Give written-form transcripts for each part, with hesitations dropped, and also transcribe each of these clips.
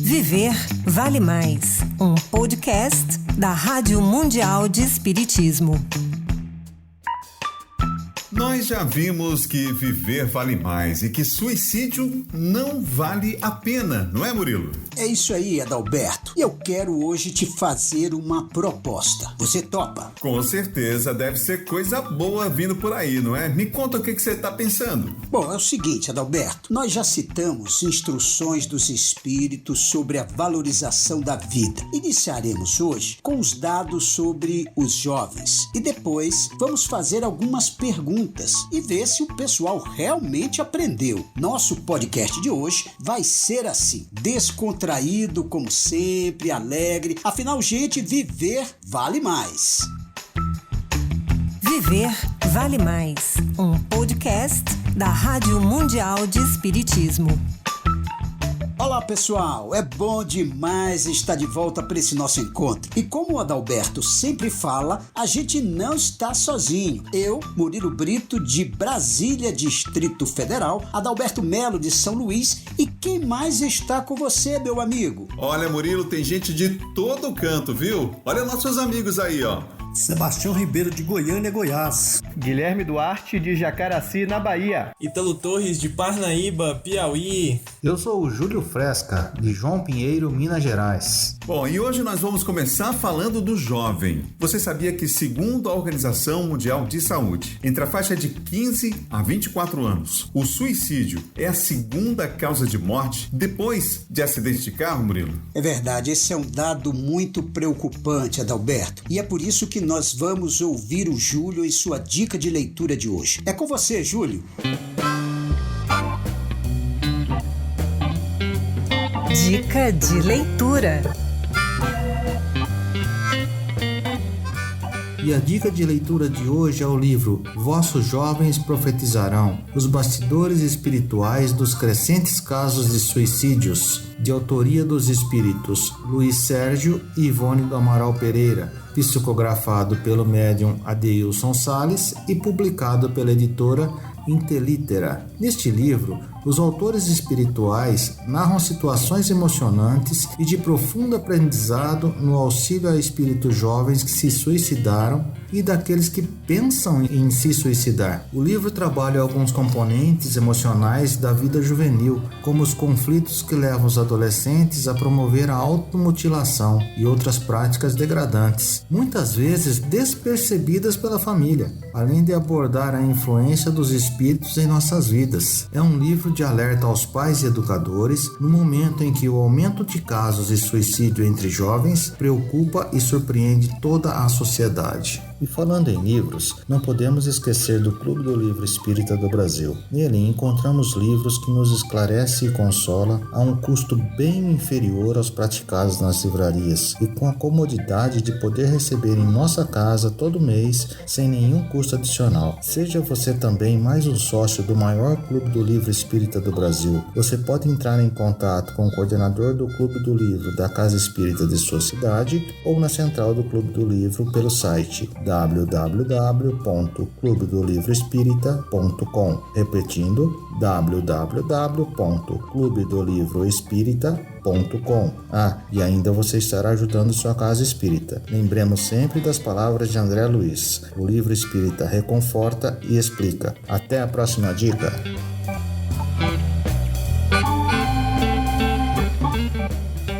Viver Vale Mais, um podcast da Rádio Mundial de Espiritismo. Nós já vimos que viver vale mais e que suicídio não vale a pena, não é, Murilo? É isso aí, Adalberto. Eu quero hoje te fazer uma proposta. Você topa? Com certeza, deve ser coisa boa vindo por aí, não é? Me conta o que você está pensando. Bom, é o seguinte, Adalberto. Nós já citamos instruções dos espíritos sobre a valorização da vida. Iniciaremos hoje com os dados sobre os jovens. E depois vamos fazer algumas perguntas e ver se o pessoal realmente aprendeu. Nosso podcast de hoje vai ser assim, descontraído como sempre, alegre. Afinal, gente, viver vale mais. Viver Vale Mais, um podcast da Rádio Mundial de Espiritismo. Olá pessoal, é bom demais estar de volta para esse nosso encontro. E como o Adalberto sempre fala, a gente não está sozinho. Eu, Murilo Brito, de Brasília, Distrito Federal, Adalberto Melo, de São Luís, e quem mais está com você, meu amigo? Olha, Murilo, tem gente de todo canto, viu? Olha nossos amigos aí, ó. Sebastião Ribeiro, de Goiânia, Goiás. Guilherme Duarte, de Jacaraci, na Bahia. Ítalo Torres, de Parnaíba, Piauí. Eu sou o Júlio Fresca, de João Pinheiro, Minas Gerais. Bom, e hoje nós vamos começar falando do jovem. Você sabia que, segundo a Organização Mundial de Saúde, entre a faixa de 15 a 24 anos, o suicídio é a segunda causa de morte depois de acidente de carro, Murilo? É verdade, esse é um dado muito preocupante, Adalberto. E é por isso que nós vamos ouvir o Júlio em sua dica de leitura de hoje. É com você, Júlio. Dica de leitura. E a dica de leitura de hoje é o livro Vossos Jovens Profetizarão, os bastidores espirituais dos crescentes casos de suicídios, de autoria dos espíritos Luiz Sérgio e Ivone do Amaral Pereira, psicografado pelo médium Adeilson Salles e publicado pela editora Intelitera. Neste livro, os autores espirituais narram situações emocionantes e de profundo aprendizado no auxílio a espíritos jovens que se suicidaram e daqueles que pensam em se suicidar. O livro trabalha alguns componentes emocionais da vida juvenil, como os conflitos que levam os adolescentes a promover a automutilação e outras práticas degradantes, muitas vezes despercebidas pela família, além de abordar a influência dos espíritos em nossas vidas. É um livro de alerta aos pais e educadores no momento em que o aumento de casos de suicídio entre jovens preocupa e surpreende toda a sociedade. E falando em livros, não podemos esquecer do Clube do Livro Espírita do Brasil. Nele encontramos livros que nos esclarecem e consola a um custo bem inferior aos praticados nas livrarias e com a comodidade de poder receber em nossa casa todo mês sem nenhum custo adicional. Seja você também mais um sócio do maior Clube do Livro Espírita do Brasil. Você pode entrar em contato com o coordenador do Clube do Livro da Casa Espírita de sua cidade ou na central do Clube do Livro pelo site www.clubedolivroespírita.com. Repetindo, www.clubedolivroespírita.com. E ainda você estará ajudando sua casa espírita. Lembremos sempre das palavras de André Luiz. O livro espírita reconforta e explica. Até a próxima dica.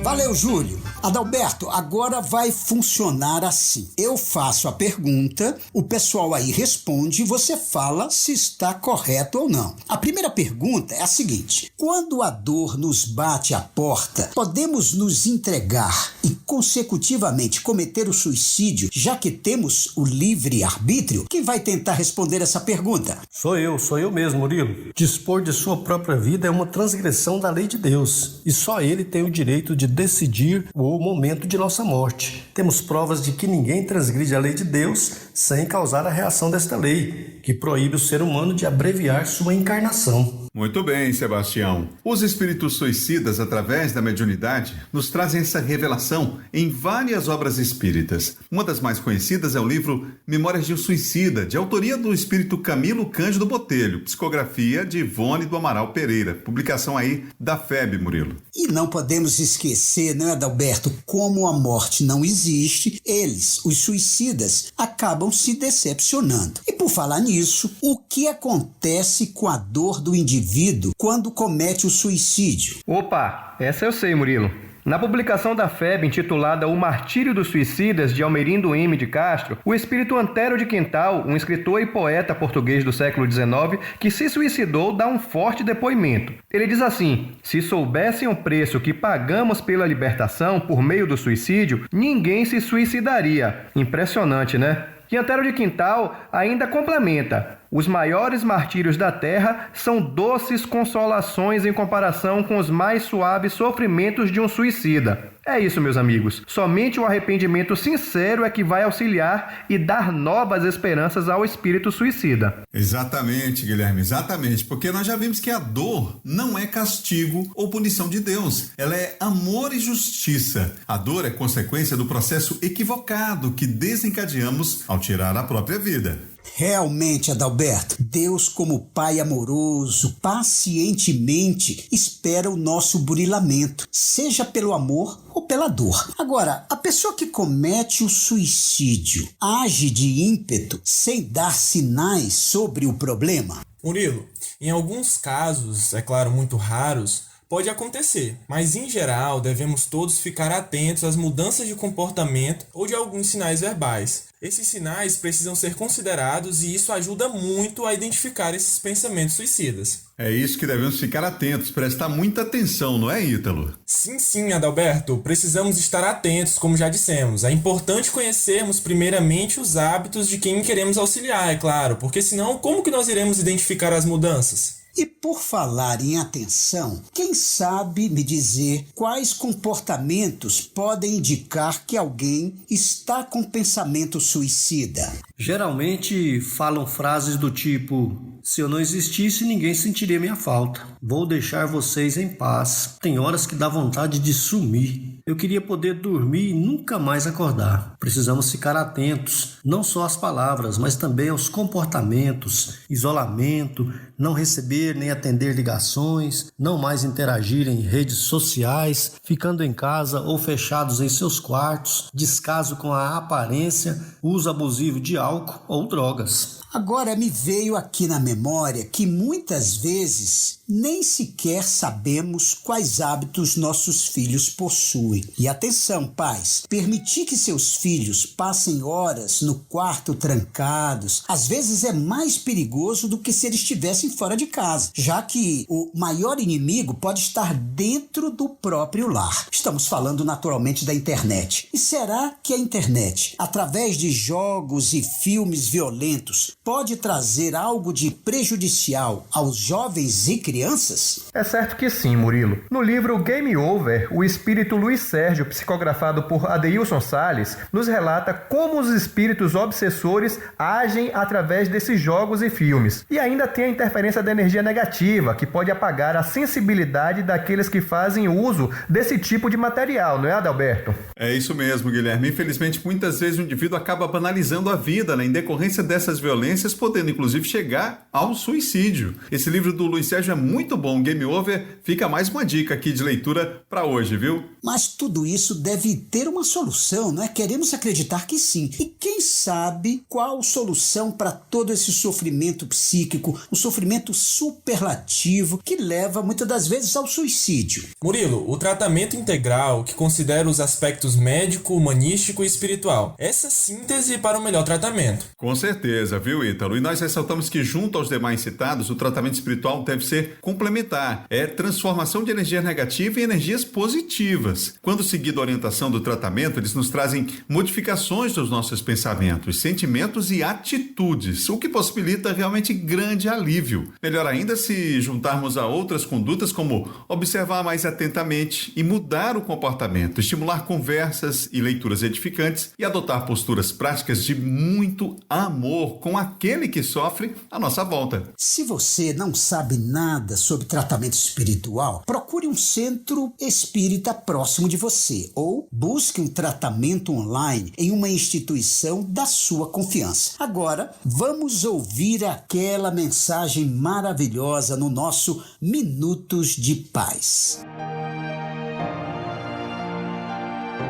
Valeu, Júlio. Adalberto, agora vai funcionar assim. Eu faço a pergunta, o pessoal aí responde e você fala se está correto ou não. A primeira pergunta é a seguinte: quando a dor nos bate à porta, podemos nos entregar e consecutivamente cometer o suicídio, já que temos o livre-arbítrio? Quem vai tentar responder essa pergunta? Sou eu mesmo, Murilo. Dispor de sua própria vida é uma transgressão da lei de Deus, e só Ele tem o direito de decidir o momento de nossa morte. Temos provas de que ninguém transgride a lei de Deus sem causar a reação desta lei. que proíbe o ser humano de abreviar sua encarnação. Muito bem, Sebastião. Os espíritos suicidas, através da mediunidade, nos trazem essa revelação em várias obras espíritas. Uma das mais conhecidas é o livro Memórias de um Suicida, de autoria do espírito Camilo Cândido Botelho, psicografia de Ivone do Amaral Pereira, publicação aí da FEB, Murilo. E não podemos esquecer, né, Adalberto, como a morte não existe, eles, os suicidas, acabam se decepcionando. E por falar nisso, o que acontece com a dor do indivíduo quando comete o suicídio? Opa, essa eu sei, Murilo. Na publicação da FEB intitulada O Martírio dos Suicidas, de Almerindo M. de Castro, o espírito Antero de Quintal, um escritor e poeta português do século XIX, que se suicidou, dá um forte depoimento. Ele diz assim: se soubessem o preço que pagamos pela libertação por meio do suicídio, ninguém se suicidaria. Impressionante, né? E Antero de Quintal ainda complementa: os maiores martírios da terra são doces consolações em comparação com os mais suaves sofrimentos de um suicida. É isso, meus amigos. Somente o arrependimento sincero é que vai auxiliar e dar novas esperanças ao espírito suicida. Exatamente, Guilherme, exatamente. Porque nós já vimos que a dor não é castigo ou punição de Deus. Ela é amor e justiça. A dor é consequência do processo equivocado que desencadeamos ao tirar a própria vida. Realmente, Adalberto, Deus, como Pai amoroso, pacientemente espera o nosso burilamento, seja pelo amor ou pela dor. Agora, a pessoa que comete o suicídio age de ímpeto sem dar sinais sobre o problema? Murilo, em alguns casos, é claro, muito raros, pode acontecer, mas em geral devemos todos ficar atentos às mudanças de comportamento ou de alguns sinais verbais. Esses sinais precisam ser considerados e isso ajuda muito a identificar esses pensamentos suicidas. É isso que devemos ficar atentos, prestar muita atenção, não é, Ítalo? Sim, Adalberto, precisamos estar atentos, como já dissemos. É importante conhecermos primeiramente os hábitos de quem queremos auxiliar, é claro, porque senão como que nós iremos identificar as mudanças? E por falar em atenção, quem sabe me dizer quais comportamentos podem indicar que alguém está com pensamento suicida? Geralmente falam frases do tipo: se eu não existisse, ninguém sentiria minha falta. Vou deixar vocês em paz. Tem horas que dá vontade de sumir. Eu queria poder dormir e nunca mais acordar. Precisamos ficar atentos, não só às palavras, mas também aos comportamentos, isolamento, não receber nem atender ligações, não mais interagir em redes sociais, ficando em casa ou fechados em seus quartos, descaso com a aparência, uso abusivo de álcool ou drogas. Agora me veio aqui na memória que muitas vezes nem sequer sabemos quais hábitos nossos filhos possuem. E atenção, pais, permitir que seus filhos passem horas no quarto trancados, às vezes é mais perigoso do que se eles estivessem fora de casa, já que o maior inimigo pode estar dentro do próprio lar. Estamos falando naturalmente da internet. E será que a internet, através de jogos e filmes violentos, pode trazer algo de prejudicial aos jovens e crianças? É certo que sim, Murilo. No livro Game Over, o espírito Luiz Sérgio, psicografado por Adeilson Salles, nos relata como os espíritos obsessores agem através desses jogos e filmes. E ainda tem a interferência da energia negativa, que pode apagar a sensibilidade daqueles que fazem uso desse tipo de material, não é, Adalberto? É isso mesmo, Guilherme. Infelizmente, muitas vezes o indivíduo acaba banalizando a vida, né, em decorrência dessas violências, podendo inclusive chegar ao suicídio. Esse livro do Luiz Sérgio é muito bom. Game Over fica mais uma dica aqui de leitura para hoje, viu? Mas tudo isso deve ter uma solução, não é? Queremos acreditar que sim. E quem sabe qual solução para todo esse sofrimento psíquico, um sofrimento superlativo que leva muitas das vezes ao suicídio? Murilo, o tratamento integral que considera os aspectos médico, humanístico e espiritual. Essa síntese para o melhor tratamento. Com certeza, viu, Ítalo? E nós ressaltamos que, junto aos demais citados, o tratamento espiritual deve ser complementar, é transformação de energia negativa em energias positivas. Quando seguido a orientação do tratamento, eles nos trazem modificações dos nossos pensamentos, sentimentos e atitudes, o que possibilita realmente grande alívio. Melhor ainda se juntarmos a outras condutas como observar mais atentamente e mudar o comportamento, estimular conversas e leituras edificantes e adotar posturas práticas de muito amor com aquele que sofre à nossa volta. Se você não sabe nada sobre tratamento espiritual, procure um centro espírita próximo de você ou busque um tratamento online em uma instituição da sua confiança. Agora, vamos ouvir aquela mensagem maravilhosa no nosso Minutos de Paz.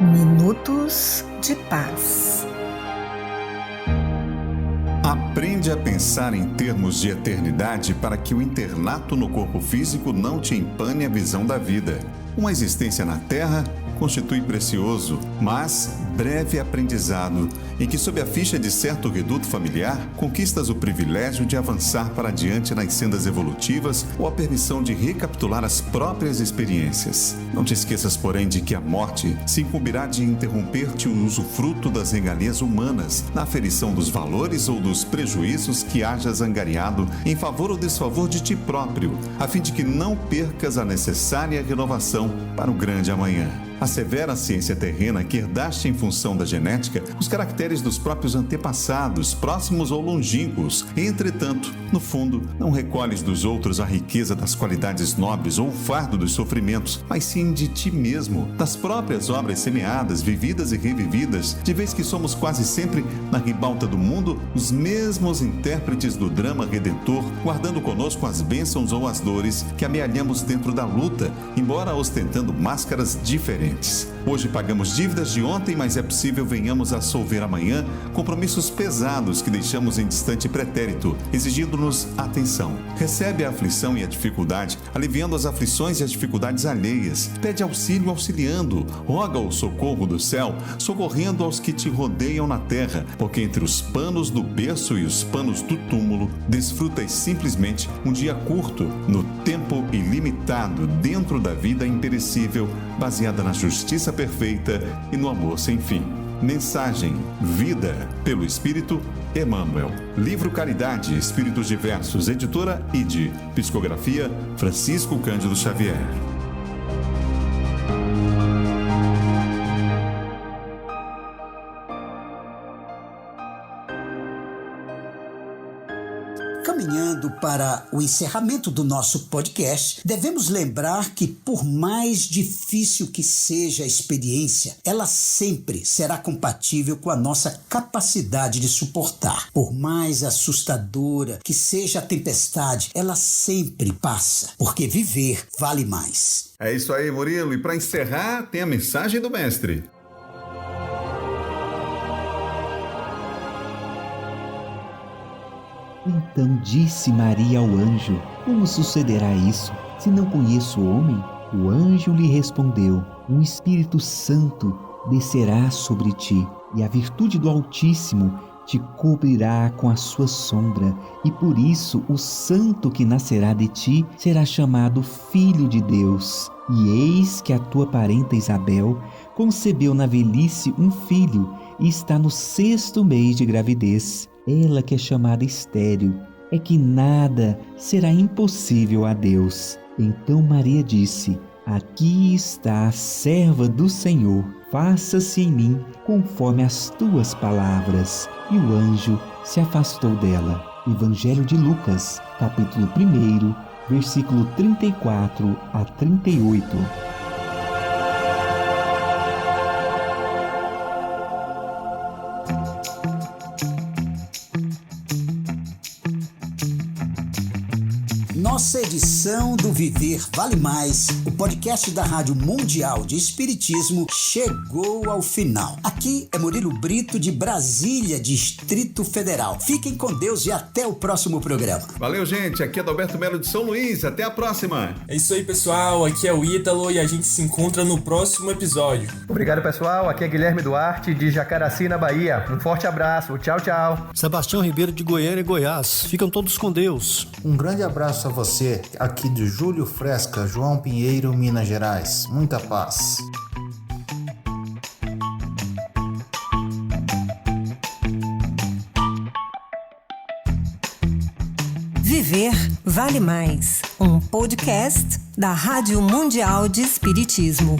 Minutos de Paz. Aprende a pensar em termos de eternidade para que o internato no corpo físico não te empane a visão da vida. Uma existência na Terra constitui precioso, mas breve aprendizado, em que, sob a ficha de certo reduto familiar, conquistas o privilégio de avançar para adiante nas sendas evolutivas ou a permissão de recapitular as próprias experiências. Não te esqueças, porém, de que a morte se incumbirá de interromper-te o usufruto das regalias humanas, na aferição dos valores ou dos prejuízos que hajas angariado em favor ou desfavor de ti próprio, a fim de que não percas a necessária renovação para o grande amanhã. Assevera a ciência terrena que herdaste em função da genética os caracteres dos próprios antepassados, próximos ou longínquos. Entretanto, no fundo, não recolhes dos outros a riqueza das qualidades nobres ou o fardo dos sofrimentos, mas sim de ti mesmo, das próprias obras semeadas, vividas e revividas, de vez que somos quase sempre, na ribalta do mundo, os mesmos intérpretes do drama redentor, guardando conosco as bênçãos ou as dores que amealhamos dentro da luta, embora ostentando máscaras diferentes. Hoje pagamos dívidas de ontem, mas é possível venhamos a solver amanhã compromissos pesados que deixamos em distante pretérito, exigindo-nos atenção. Recebe a aflição e a dificuldade, aliviando as aflições e as dificuldades alheias. Pede auxílio auxiliando, roga o socorro do céu, socorrendo aos que te rodeiam na terra, porque entre os panos do berço e os panos do túmulo, desfrutas simplesmente um dia curto, no tempo ilimitado, dentro da vida imperecível, baseada na justiça perfeita e no amor sem fim. Mensagem Vida, pelo Espírito Emmanuel. Livro Caridade, Espíritos Diversos, editora ID. Psicografia Francisco Cândido Xavier. Caminhando para o encerramento do nosso podcast, devemos lembrar que, por mais difícil que seja a experiência, ela sempre será compatível com a nossa capacidade de suportar. Por mais assustadora que seja a tempestade, ela sempre passa, porque viver vale mais. É isso aí, Murilo. E para encerrar, tem a mensagem do mestre. Então disse Maria ao anjo: como sucederá isso, se não conheço o homem? O anjo lhe respondeu: um Espírito Santo descerá sobre ti, e a virtude do Altíssimo te cobrirá com a sua sombra, e por isso o santo que nascerá de ti será chamado Filho de Deus. E eis que a tua parenta Isabel concebeu na velhice um filho, e está no 6º mês de gravidez. Ela que é chamada estéril, é que nada será impossível a Deus. Então Maria disse: aqui está a serva do Senhor, faça-se em mim conforme as tuas palavras. E o anjo se afastou dela. Evangelho de Lucas, capítulo 1, versículo 34 a 38. Nossa edição do Viver Vale Mais, o podcast da Rádio Mundial de Espiritismo, chegou ao final. Aqui é Murilo Brito, de Brasília, Distrito Federal. Fiquem com Deus e até o próximo programa. Valeu, gente. Aqui é Adalberto Melo de São Luís. Até a próxima. É isso aí, pessoal. Aqui é o Ítalo e a gente se encontra no próximo episódio. Obrigado, pessoal. Aqui é Guilherme Duarte, de Jacaraci, na Bahia. Um forte abraço. Tchau, tchau. Sebastião Ribeiro, de Goiânia, Goiás. Ficam todos com Deus. Um grande abraço a você. Aqui aqui de Júlio Fresca, João Pinheiro, Minas Gerais. Muita paz. Viver Vale Mais, um podcast da Rádio Mundial de Espiritismo.